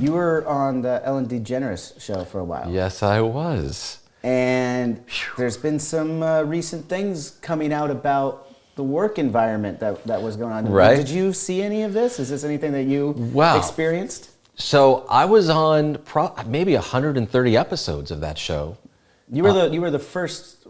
You were on the Ellen Degeneres show for a while. Yes, I was. And there's been some recent things coming out about the work environment that was going on. Right. Did you see any of this? Is this anything that you experienced? So I was on maybe 130 episodes of that show. You were the first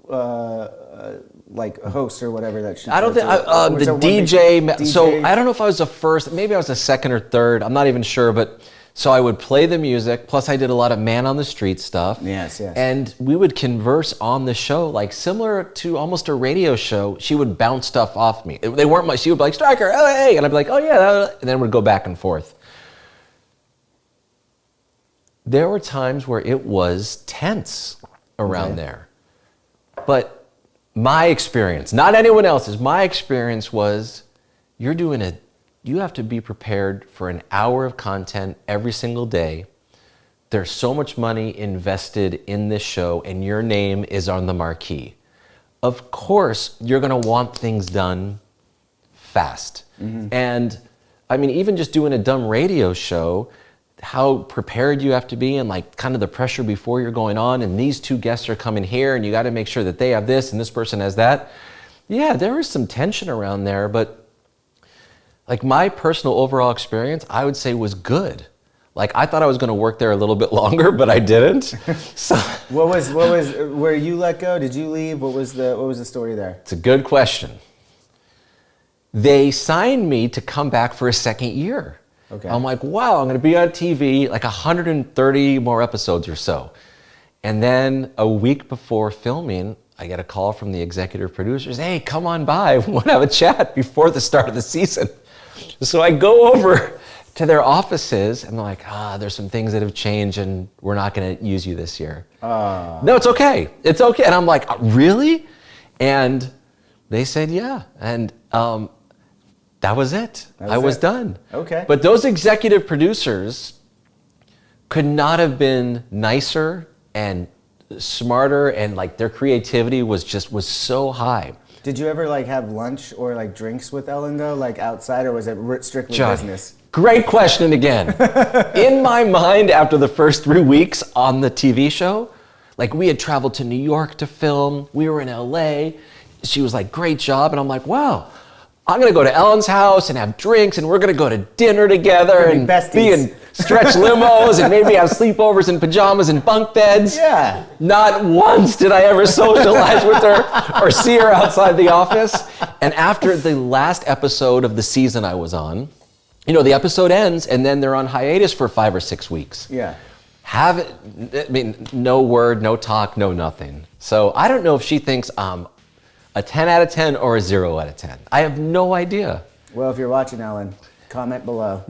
like host or whatever that she. I don't think the DJ. So I don't know if I was the first. Maybe I was the second or third. I'm not even sure. But so I would play the music. Plus I did a lot of man on the street stuff. Yes. And we would converse on the show, like similar to almost a radio show. She would bounce stuff off me. They weren't much. She would be like, Stryker, oh, hey, and I'd be like, oh yeah, and then we'd go back and forth. There were times where it was tense around there. But my experience, not anyone else's, my experience was you have to be prepared for an hour of content every single day. There's so much money invested in this show and your name is on the marquee. Of course, you're gonna want things done fast. And I mean, even just doing a dumb radio show, how prepared you have to be and like kind of the pressure before you're going on, and these two guests are coming here and you got to make sure that they have this and this person has that. Yeah, there was some tension around there, but like my personal overall experience, I would say was good. Like I thought I was going to work there a little bit longer, but I didn't. So were you let go? Did you leave? What was the story there? It's a good question. They signed me to come back for a second year. Okay. I'm like, wow, I'm going to be on TV, like 130 more episodes or so. And then a week before filming, I get a call from the executive producers, hey, come on by, we want to have a chat before the start of the season. So I go over to their offices and they're like, there's some things that have changed and we're not going to use you this year. No, it's okay. It's okay. And I'm like, really? And they said, yeah. And that was it. I was done. Okay. But those executive producers could not have been nicer and smarter, and like their creativity was so high. Did you ever like have lunch or like drinks with Ellen though, like outside, or was it strictly business? Great question again. In my mind, after the first 3 weeks on the TV show, like we had traveled to New York to film, we were in LA. She was like, great job. And I'm like, wow. I'm going to go to Ellen's house and have drinks, and we're going to go to dinner together and be in stretch limos and maybe have sleepovers in pajamas and bunk beds. Yeah. Not once did I ever socialize with her or see her outside the office. And after the last episode of the season I was on, the episode ends and then they're on hiatus for 5 or 6 weeks. Yeah. No word, no talk, no nothing. So I don't know if she thinks a 10 out of 10 or a 0 out of 10. I have no idea. Well, if you're watching, Ellen, comment below.